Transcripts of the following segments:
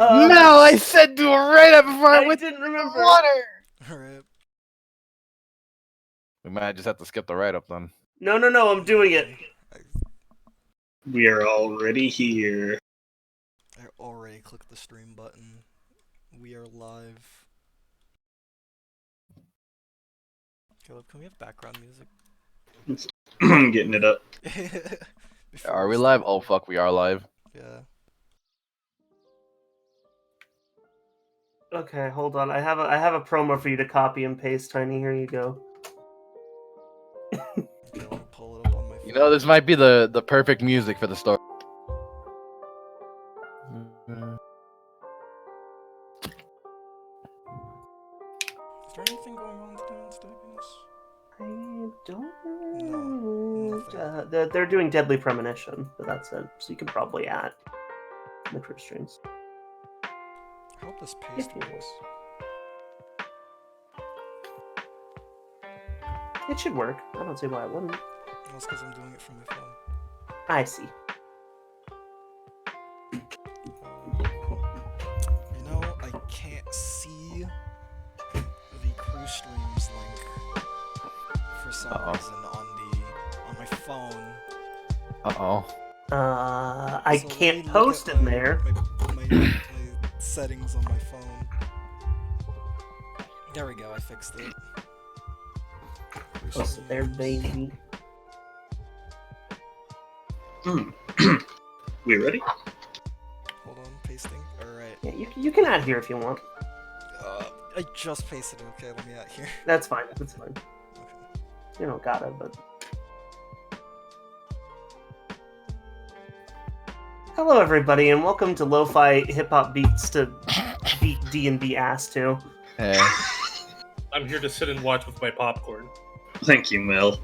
No, I said do it right up before I went didn't to remember. the water. Alright. We might just have to skip the write up then. No, I'm doing it. We are already here. I already clicked the stream button. We are live. Caleb, can we have background music? I'm getting it up. Are we live? Oh fuck, we are live. Yeah. Okay, hold on. I have a promo for you to copy and paste, Tiny. Here you go. Okay, I'll pull it up on my phone. You know, this might be the perfect music for the story. Is there anything going on today on Staples? I don't No, nothing. they're doing Deadly Premonition, but that's it. So you can probably add the Twitch streams. I hope this paste works. It should work. I don't see why it wouldn't. That's because I'm doing it from my phone. I see. You know, I can't see the crew streams link for some reason on my phone. I So can't post it in there. My settings on my phone. There we go, I fixed it. Post it there, baby. We ready? Hold on, pasting. Alright. Yeah, you can add here if you want. I just pasted it. Okay, let me add here. That's fine. That's fine. Okay. You don't gotta, but. Hello, everybody, and welcome to Lo-Fi Hip Hop Beats to beat D&D ass to. Hey. I'm here to sit and watch with my popcorn. Thank you, Mel.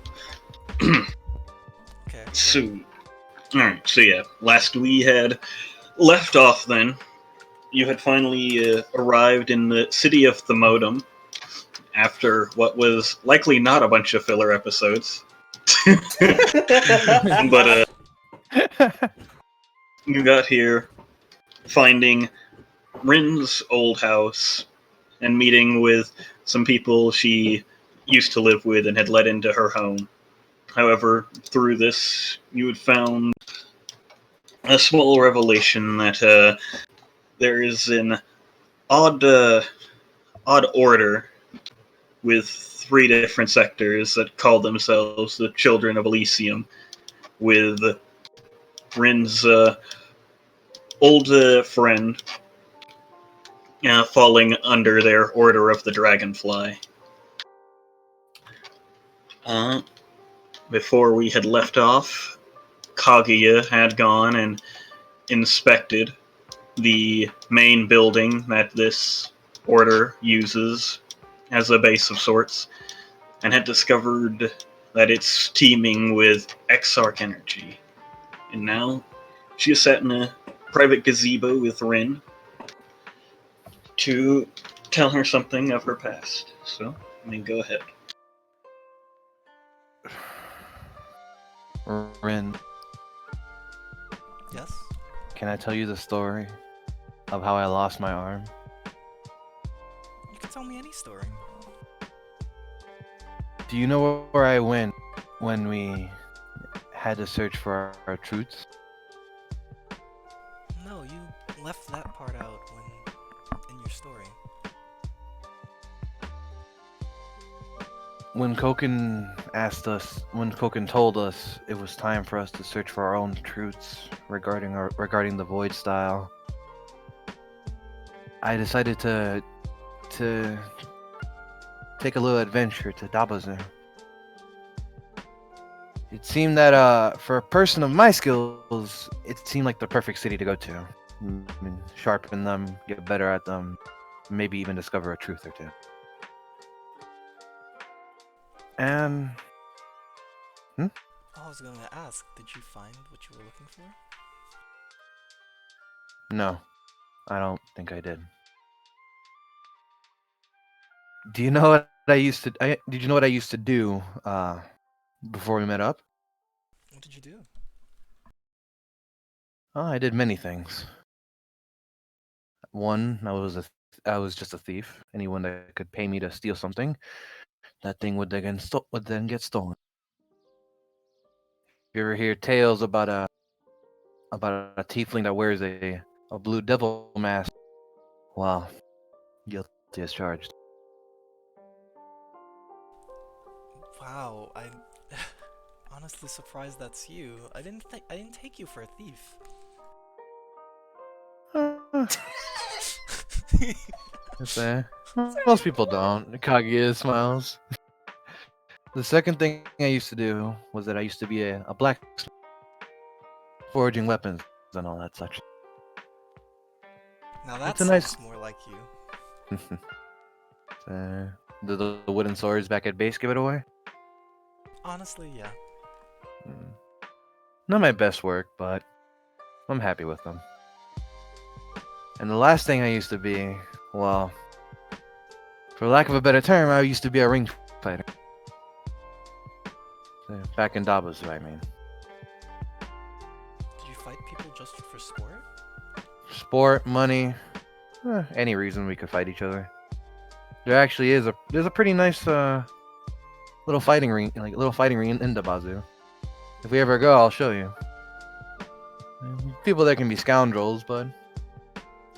Okay. So, alright, so yeah, last we had left off then, you had finally arrived in the city of the modem after what was likely not a bunch of filler episodes. But you got here finding Rin's old house and meeting with some people she used to live with and had let into her home. However, through this, you had found a small revelation that there is an odd order with 3 different sectors that call themselves the Children of Elysium, with Rin's old friend falling under their Order of the Dragonfly. Before we had left off, Kaguya had gone and inspected the main building that this order uses as a base of sorts, and had discovered that it's teeming with exarch energy. And now she is sat in a private gazebo with Rin to tell her something of her past. So, go ahead. Rin, Yes? can I tell you the story of how I lost my arm? You can tell me any story. Do you know where I went when we had to search for our truths? No, you left that part out in your story. When Koken told us it was time for us to search for our own truths regarding the Void style, I decided to take a little adventure to Dabazu. It seemed that for a person of my skills, it seemed like the perfect city to go to. I mean, sharpen them, get better at them, maybe even discover a truth or two. And I was gonna ask, did you find what you were looking for? no, I don't think I did. Do you know what I used to? Did you know what I used to do before we met up? What did you do? Oh, I did many things. One, I was just a thief. Anyone that could pay me to steal something, that thing would then get stolen. You ever hear tales about a tiefling that wears a blue devil mask? Well, guilty as charged. Wow, I honestly surprised that's you. I didn't take you for a thief. It's, most people don't. Kaguya smiles. The second thing I used to do was that I used to be a blacksmith, forging weapons and all that such. Now that It's a nice. sounds more like you. The wooden swords back at base give it away. Honestly, yeah. Mm. Not my best work, but I'm happy with them. And the last thing I used to be, well, for lack of a better term, I used to be a ring fighter. Back in Dabazu, I mean. Did you fight people just for sport? Sport, money, any reason we could fight each other. There actually there's a pretty nice little fighting ring in Dabazu. If we ever go, I'll show you. People there can be scoundrels, but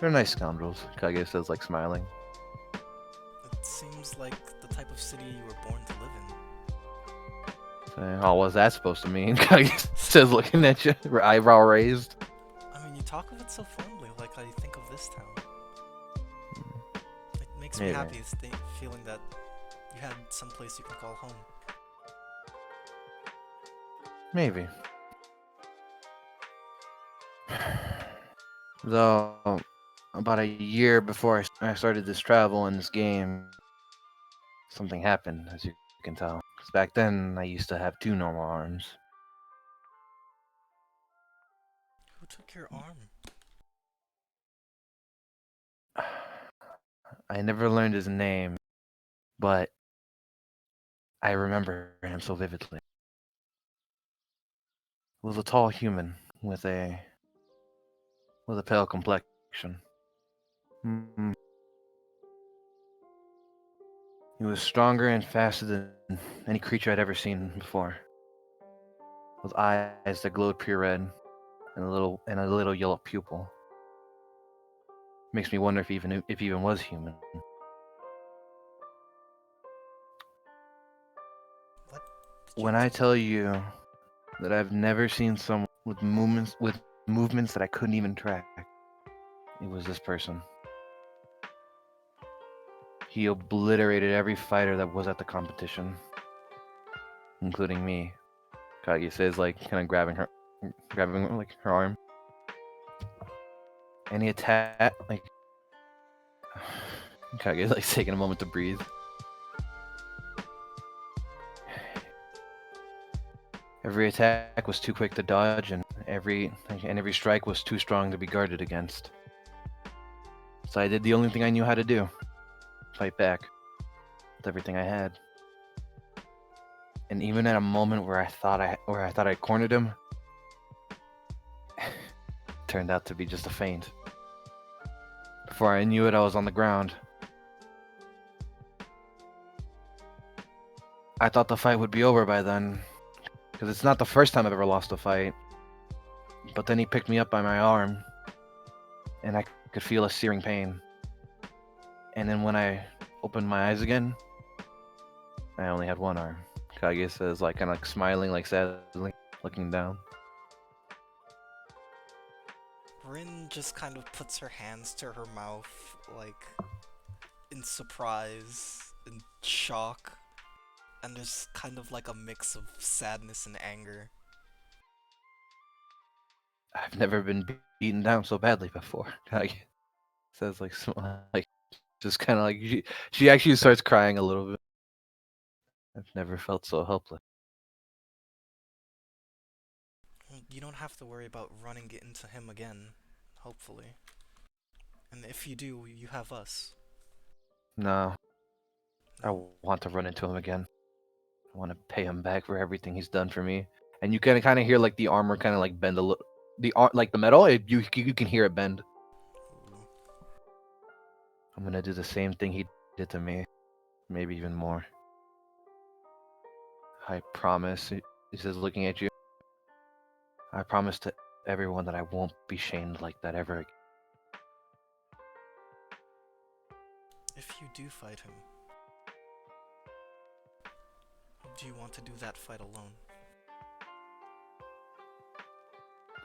they're nice scoundrels. Kage says, like, smiling. It seems like the type of city you were born to live in. Oh, what's that supposed to mean? Kage says, looking at you, eyebrow raised. I mean, you talk of it so fondly, like I think of this town. It makes me Maybe. happy feeling that you had some place you can call home. Maybe. Though, about a year before I started this travel in this game, something happened, as you can tell. 'Cause back then, I used to have 2 normal arms. Who took your arm? I never learned his name, but I remember him so vividly. He was a tall human with a pale complexion. Mm. He was stronger and faster than any creature I'd ever seen before. With eyes that glowed pure red and a little yellow pupil. Makes me wonder if he even was human. What? Did When you I tell you that I've never seen someone with movements that I couldn't even track, it was this person. He obliterated every fighter that was at the competition, including me. Kage says, like, kind of grabbing like her arm. And he attacked, like, Kage like taking a moment to breathe. Every attack was too quick to dodge, and every strike was too strong to be guarded against. So I did the only thing I knew how to do: fight back with everything I had. And even at a moment where I thought I cornered him, turned out to be just a feint. Before I knew it, I was on the ground. I thought the fight would be over by then, because it's not the first time I've ever lost a fight. But then he picked me up by my arm, and I could feel a searing pain. And then when I opened my eyes again, I only had one arm. Kage says, like, kind of like smiling, like sadly, looking down. Rin just kind of puts her hands to her mouth, like, in surprise, in shock, and there's kind of like a mix of sadness and anger. I've never been beaten down so badly before. Kage says, like, like, just kind of like she actually starts crying a little bit. I've never felt so helpless. You don't have to worry about running into him again, hopefully. And if you do, you have us. No, I want to run into him again. I want to pay him back for everything he's done for me. And you can kind of hear, like, the armor kind of like bend a little. Like the metal, you can hear it bend. Ooh. I'm gonna do the same thing he did to me, maybe even more. I promise. He says, looking at you. I promise to everyone that I won't be shamed like that ever again. If you do fight him, do you want to do that fight alone?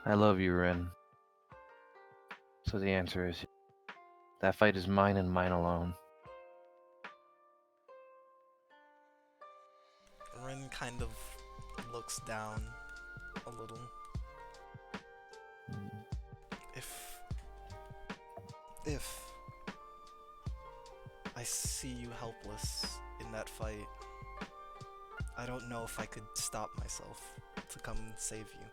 I love you, Ren. So the answer is that fight is mine and mine alone. Rin kind of looks down a little. If I see you helpless in that fight, I don't know if I could stop myself to come and save you.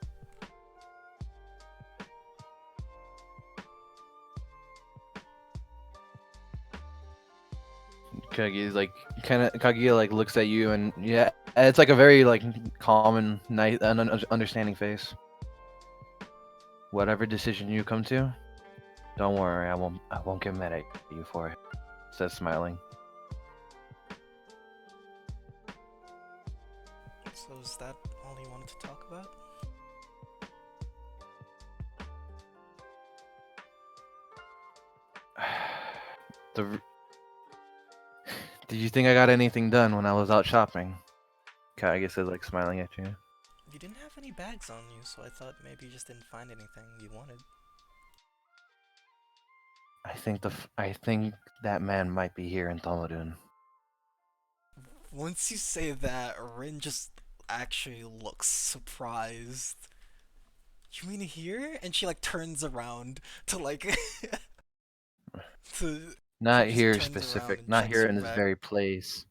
Kaguya like looks at you and yeah, it's like a very like calm and nice and understanding face. Whatever decision you come to, don't worry, I won't get mad at you for it. Says smiling. So is that all you wanted to talk about? Did you think I got anything done when I was out shopping? Kaguya says like smiling at you. You didn't have any bags on you, so I thought maybe you just didn't find anything you wanted. I think that man might be here in Tomadun. Once you say that, Rin just actually looks surprised. You mean here? And she like turns around to like to Not just here turns around specific, and not checks here her in this back. very place.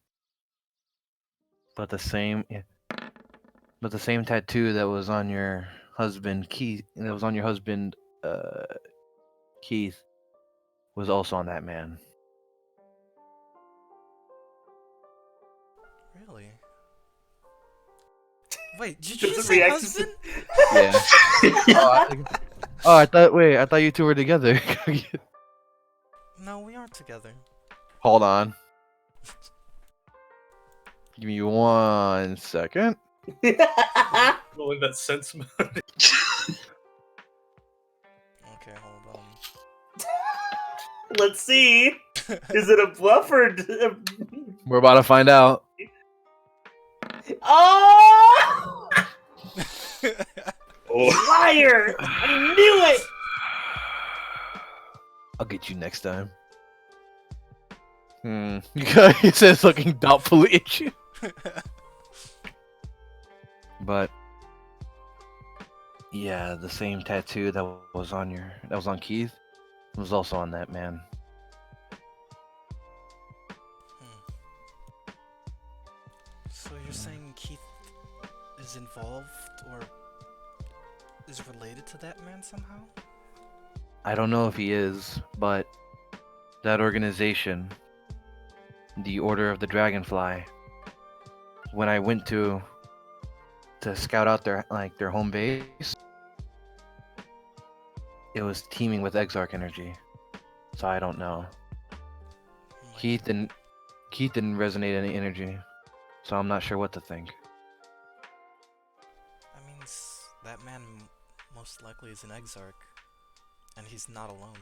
But the same tattoo that was on your husband Keith, uh, Keith, was also on that man. Really? Wait, did you Doesn't just say react to husband? Yeah. I thought you two were together. No, we aren't together. Hold on. Give me 1 second. Rolling that sense mode. Okay, hold on. Let's see. Is it a bluff or? We're about to find out. Oh! Oh, Liar! I knew it. I'll get you next time. He says looking doubtfully at you. But yeah, the same tattoo that was on Keith was also on that man. So you're saying Keith is involved or is related to that man somehow? I don't know if he is, but that organization, the Order of the Dragonfly, when I went to scout out their home base, it was teeming with Exarch energy. So I don't know. Like, Keith didn't resonate any energy, so I'm not sure what to think. that means that man most likely is an Exarch, and he's not alone.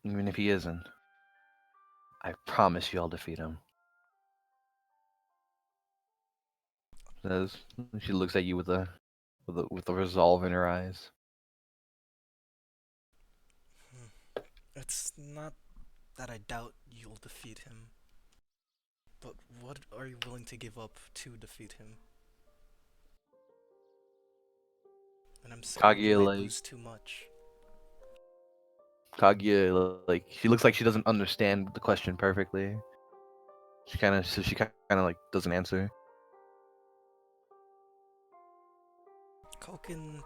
Even if he isn't, I promise you I'll defeat him. Says she looks at you with a resolve in her eyes. It's not that I doubt you'll defeat him, but what are you willing to give up to defeat him? And I'm scared you Kaguya might lose too much. Kaguya she looks like she doesn't understand the question perfectly. She kind of like doesn't answer. Koken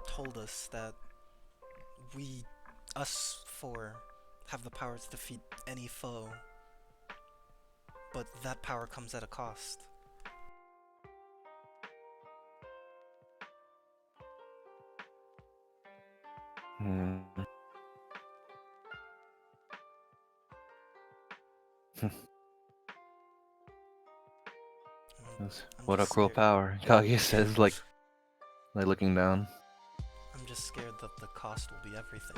told us that us four, have the power to defeat any foe. But that power comes at a cost. Hmm. I'm What a just cruel scared. power, Kaguya says, like looking down. I'm just scared that the cost will be everything.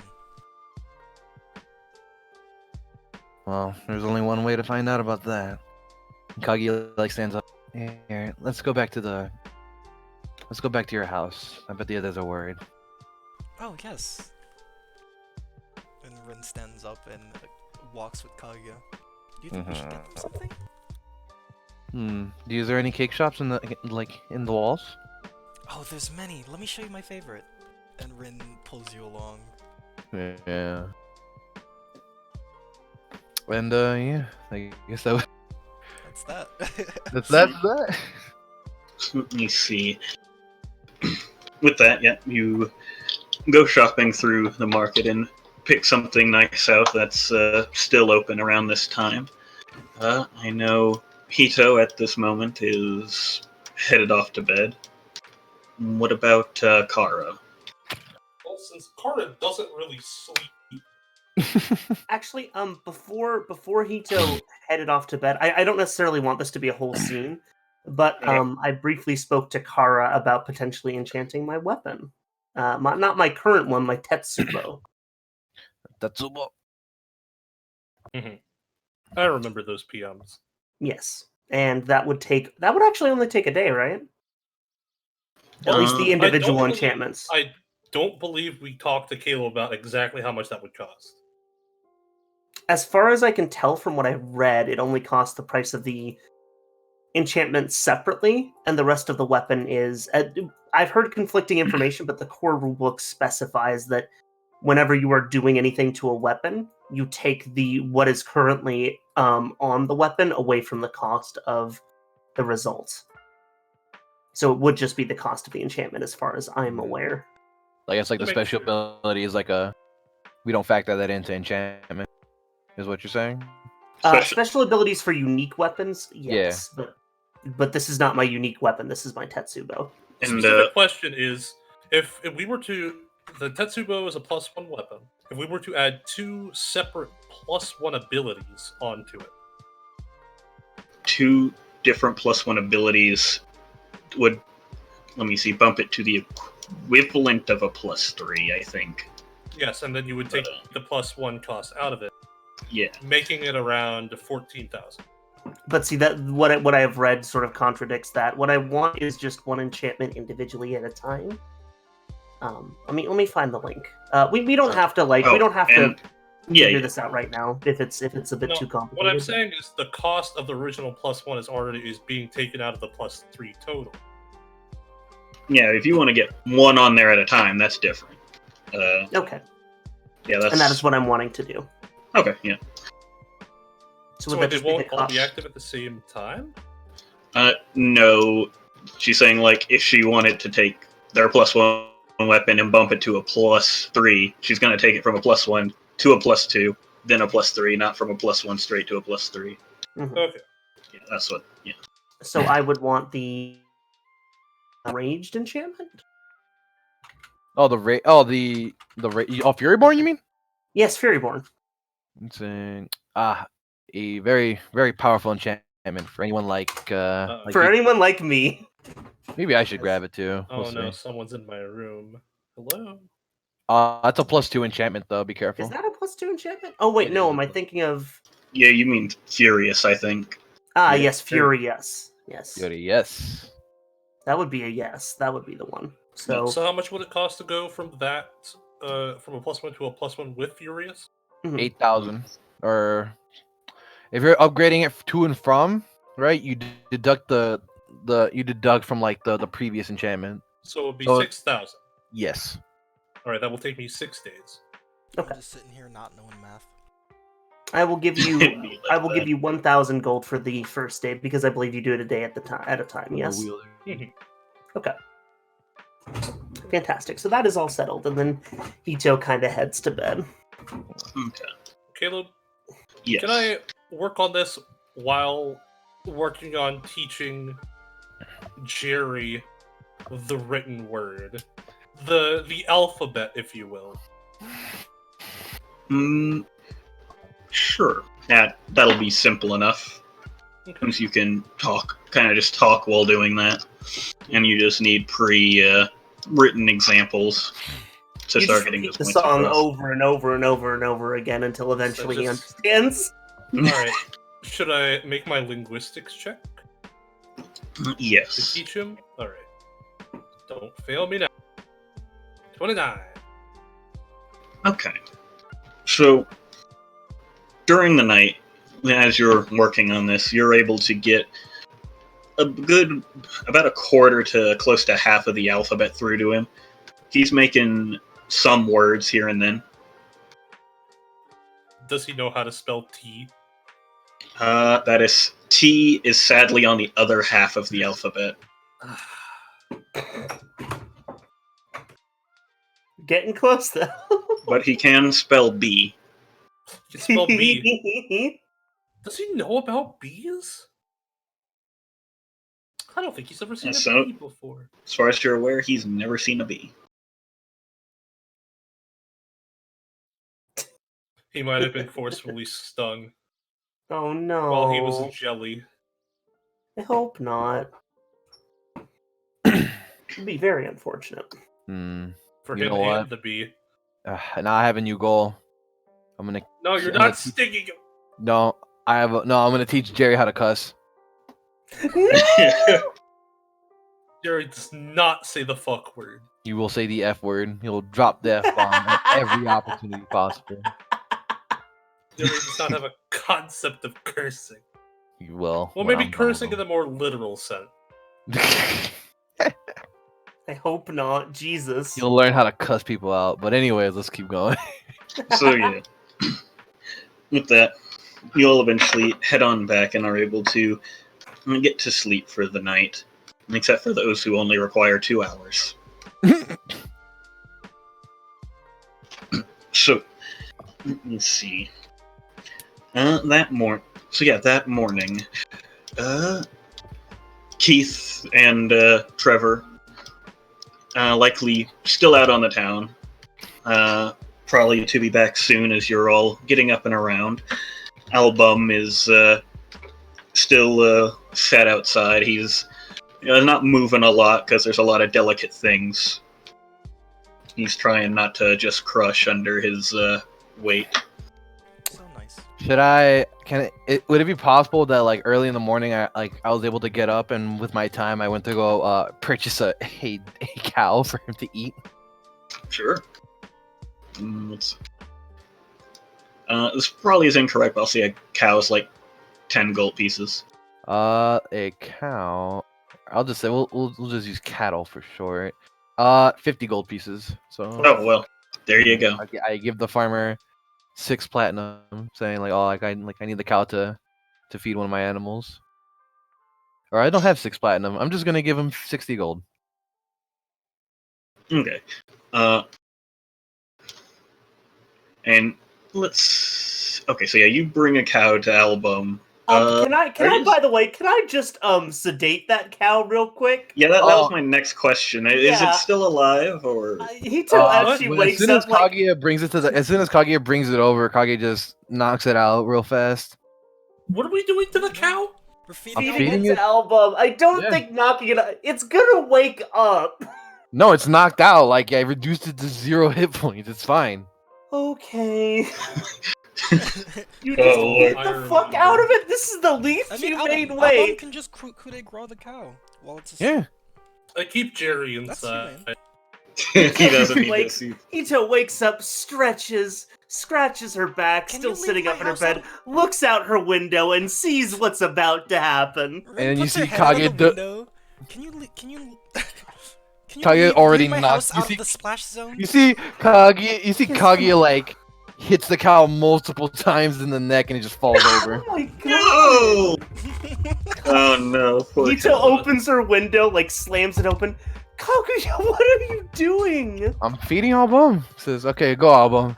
Well, there's only one way to find out about that. Kaguya like stands up. Here, let's go back to your house. I bet the others are worried. Oh, yes. And Rin stands up and walks with Kaguya. Do you think we should get them something? Is there any cake shops in the walls? Oh, there's many. Let me show you my favorite. And Rin pulls you along. Yeah. And yeah, I guess that was, That's that. that's that. Let me see. With that, yeah, you go shopping through the market and pick something nice out that's still open around this time. I know Hito at this moment is headed off to bed. What about Kara? Well, since Kara doesn't really sleep, Actually, before Hito headed off to bed, I don't necessarily want this to be a whole scene, but Okay. I briefly spoke to Kara about potentially enchanting my weapon. Not my current one, my Tetsubo. Tatsubo. I remember those PMs. Yes, and that would actually only take a day, right? At least the I don't individual believe- enchantments. I don't believe we talked to Kayla about exactly how much that would cost. As far as I can tell from what I read, it only costs the price of the enchantment separately, and the rest of the weapon is. I've heard conflicting information, but the core rulebook specifies that whenever you are doing anything to a weapon, you take the what is currently on the weapon away from the cost of the results. So it would just be the cost of the enchantment, as far as I'm aware. I guess like the Make special sure. ability is like we don't factor that into enchantment. Is what you're saying? Special abilities for unique weapons, yes, but this is not my unique weapon. This is my Tetsubo. The And specific question is, if we were to... The Tetsubo is a +1 weapon. If we were to add 2 separate +1 abilities onto it, 2 different +1 abilities would, let me see, bump it to the equivalent of a +3, I think. yes, and then you would take the +1 cost out of it, Yeah. making it around 14,000. But see that what I have read sort of contradicts that. What I want is just one enchantment individually at a time. Let me find the link. We don't have to we don't have to figure this out right now if it's a bit No, too complicated. What I'm saying is the cost of the original +1 is being taken out of the +3 total. Yeah, if you want to get one on there at a time, that's different. Okay, Yeah, that's... and that is what I'm wanting to do. Okay, yeah. So So would that they just be the won't all be cost? active at the same time? No. She's saying, like, if she wanted to take their +1 weapon and bump it to a +3, she's going to take it from a +1 to a +2, then a +3, not from a +1 straight to a +3. Mhm. Okay. Yeah, that's what, yeah. So I would want the raged enchantment. Oh, Furyborn, you mean? Yes, Furyborn. It's a very very powerful enchantment for anyone like For you. anyone like me. Maybe I should grab it too. Oh We'll no, see. someone's in my room. Hello? That's a +2 enchantment though. Be careful. Is that a +2 enchantment? Oh wait, It no. is. Am I thinking of? Yeah, you mean Furious, I think. Ah, Yeah, yes, Fury. Yes. Goody, yes. That would be a yes. That would be the one. So, So how much would it cost to go from that, from a +1 to a +1 with Furious? 8,000. Or if you're upgrading it to and from, right? You deduct you deduct from like the previous enchantment. So it would be So- 6,000. Yes. Alright, that will take me 6 days. Okay. I'm just sitting here not knowing math. I will give you. It'd be like I will that. give you 1,000 gold for the first day because I believe you do it a day at a time. Yes. Okay. Fantastic. So that is all settled, and then Hito kind of heads to bed. Okay. Caleb, Yes. can I work on this while working on teaching Jerry the written word? The alphabet, if you will. Sure. That'll be simple enough. Since you can just talk while doing that. And you just need written examples to You start just getting repeat those the points song across. over and over and over and over again until eventually he just- understands. Alright. Should I make my linguistics check to Yes. teach him? Alright. Don't fail me now. 29. Okay. So, during the night, as you're working on this, you're able to get about a quarter to close to half of the alphabet through to him. He's making some words here and then. Does he know how to spell T? That is, T is sadly on the other half of the alphabet. Getting close though. But he can spell B. He can spell B. Does he know about bees? I don't think he's ever seen So- a bee before. As far as you're aware, he's never seen a bee. He might have been forcefully stung Oh no. while he was a jelly. I hope not. It'd be very unfortunate. For You him know and what? the bee. Now I have a new goal. I'm gonna. No, you're I'm not gonna teach- stinging him. No, I'm gonna teach Jerry how to cuss. Jerry does not say the fuck word. He will say the F word. He'll drop the F bomb at every opportunity possible. Jerry does not have a concept of cursing. He will. Well, when maybe I'm cursing in done the more literal sense. with I hope not. Jesus. him. He'll learn how to cuss people out. But anyways, let's keep going. So yeah, with that, you'll eventually head on back and are able to get to sleep for the night, except for those who only require 2 hours. So, let's see. That morning, Keith and Trevor, likely still out on the town. Probably to be back soon as you're all getting up and around. Album is still sat outside. He's not moving a lot because there's a lot of delicate things. He's trying not to just crush under his weight. So nice. Would it be possible that like early in the morning I was able to get up and with my time I went to go purchase a cow for him to eat? Sure. This probably is incorrect, but I'll say a cow is like 10 gold pieces. A cow. I'll just say we'll just use cattle for short. 50 gold pieces. So Oh, well, there you go. I give the farmer 6 platinum, saying like, oh, I need the cow to feed one of my animals. Or I don't have 6 platinum. I'm just gonna give him 60 gold. Okay. And let's... Okay, so yeah, you bring a cow to Album. Can are I, you- by the way, can I just sedate that cow real quick? Yeah, that Oh. was my next question. Is Yeah. it still alive, or... Hito actually As wakes soon as up like, Kaguya brings it as soon as Kaguya brings it over, Kaguya just knocks it out real fast. What are we doing to the cow? We're I'm feeding, feeding feeding it it- to Album. I don't Yeah. think knocking it out, it's gonna wake up. No, it's knocked out. Like I reduced it to 0 hit points. It's fine. Okay. You Oh, just Lord. get the fuck out of it. This is the least I mean, humane Album way. can just coup de grace the cow while it's asleep. Yeah. I keep Jerry That's inside. humane. he doesn't need Like- to see... Hito wakes up, scratches her back, Can still you leave sitting my up in her house bed, looks out her window and sees what's about to happen. Rin And you puts her see head out of Kage the window. Can you can you Kage already leave my knocked- house you out see- of the splash zone? You see Kaguya. Yes, Kaguya like hits the cow multiple times in the neck and it just falls over. Oh my god! No! Oh no, poor Hito cow. opens her window, like slams it open. Kaguya, what are you doing? I'm feeding Album. Says, okay, go Album.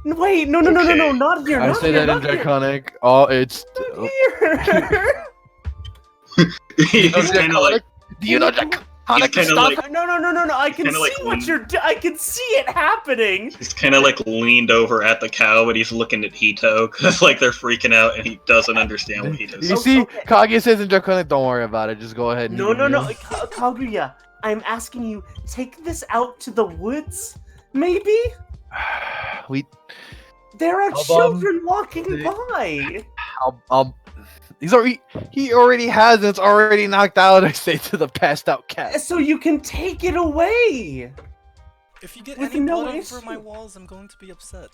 Wait, no, Okay. not here, I not say here, that in not here, Draconic. Oh, it's. not here. He's kind of like... Do you know Drac? He's kind of like No! I can kinda see like what you're. I can see it happening. he's kind of like leaned over at the cow, but he's looking at Hito because like they're freaking out and he doesn't understand what Hito's You saying. see, okay. Kaguya says in Draconic, don't worry about it. Just go ahead and No, eat your meal. Kaguya. I'm asking you, take this out to the woods. Maybe We, there are Album, children walking the- by. he already has, and it's already knocked out. I say to the passed out cat. So you can take it away. If you get With any no blood over issue. my walls, I'm going to be upset.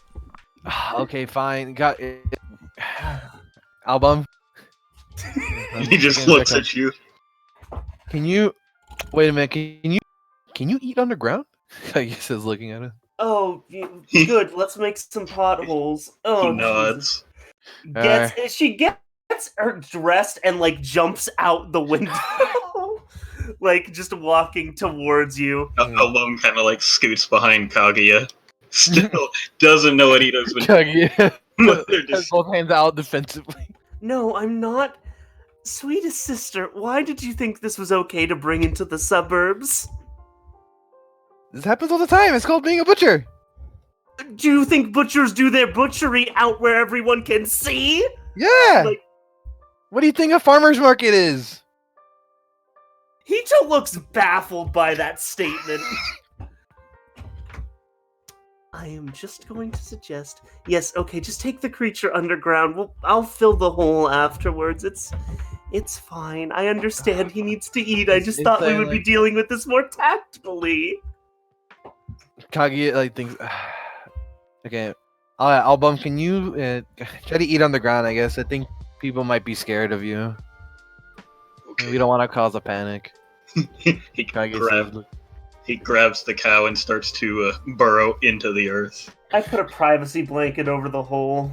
Okay, fine. Got it. Album. He just looks at you. Can you wait a minute? Can you eat underground? Kaguya says, looking at it. Oh, good. Let's make some potholes. Oh, He nods. She gets her dressed and like jumps out the window, like just walking towards you. Album kind of like scoots behind Kaguya. Still doesn't know what Hito's been doing. Kaguya But they're has just both hands out defensively. No, I'm not. Sweetest sister, why did you think this was okay to bring into the suburbs? This happens all the time. It's called being a butcher. Do you think butchers do their butchery out where everyone can see? Yeah. Like- What do you think a farmer's market is? Hito looks baffled by that statement. I am just going to suggest, yes, okay, just take the creature underground. I'll fill the hole afterwards. It's fine. I understand he needs to eat. I just It's thought we saying, would be like- dealing with this more tactfully. Kaguya like thinks. Okay, Album, can you try to eat on the ground? I guess I think people might be scared of you. We don't want to cause a panic. he, Kaguya says, he grabs the cow and starts to burrow into the earth. I put a privacy blanket over the hole.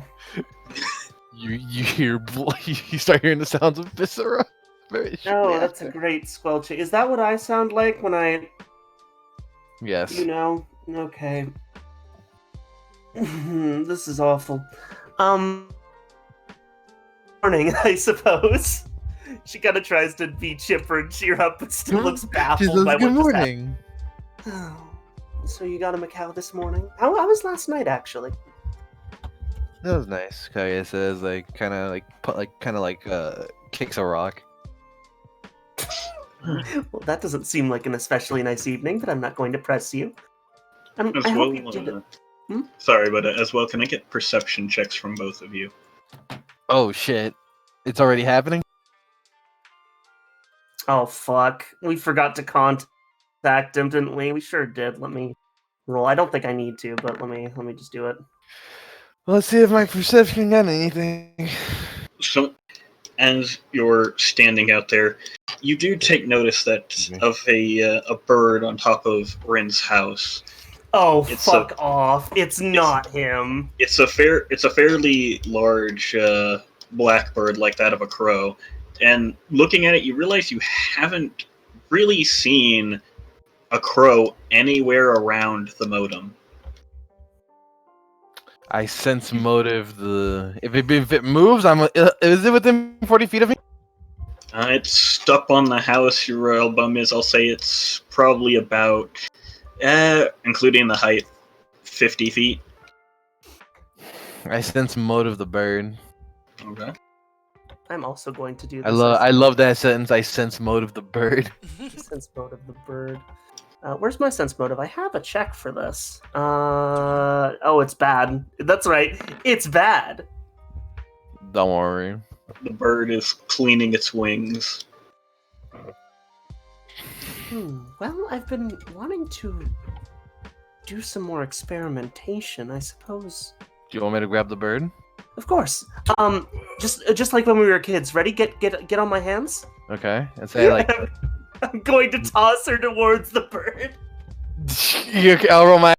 you hear you start hearing the sounds of viscera. Very Oh, shortly that's a after. great squelch. Is that what I sound like when I, Yes. you know? Okay. This is awful. Morning, I suppose. She kind of tries to be chipper and cheer up, but still looks She baffled says, by good what just morning. happened. Oh, so you got a Macau this morning? How was last night, actually? That was nice. Kaguya says, kind of kicks a rock. Well, that doesn't seem like an especially nice evening, but I'm not going to press you. As I well, hope you did it. sorry, but as well, can I get perception checks from both of you? Oh shit! It's already happening. Oh fuck! We forgot to contact him, didn't we? We sure did. Let me roll. I don't think I need to, but let me just do it. Let's see if my perception got anything. So, as you're standing out there, you do take notice that of a bird on top of Rin's house. Oh It's fuck off! It's not him. It's a fairly large blackbird like that of a crow, and looking at it, you realize you haven't really seen a crow anywhere around the modem. I sense motive. If it moves, is it within 40 feet of me? It's up on the house. Your album is. I'll say it's probably about, including the height, 50 feet. I sense motive the bird. Okay. I'm also going to do this. I love that sentence. I sense motive the bird. Sense mode of the bird. Where's my sense motive? I have a check for this. Oh, it's bad. That's right. It's bad. Don't worry. The bird is cleaning its wings. Well, I've been wanting to do some more experimentation, I suppose. Do you want me to grab the bird? Of course. Just like when we were kids. Ready? Get on my hands. Okay. And say I'm going to toss her towards the bird. Okay, I'll roll my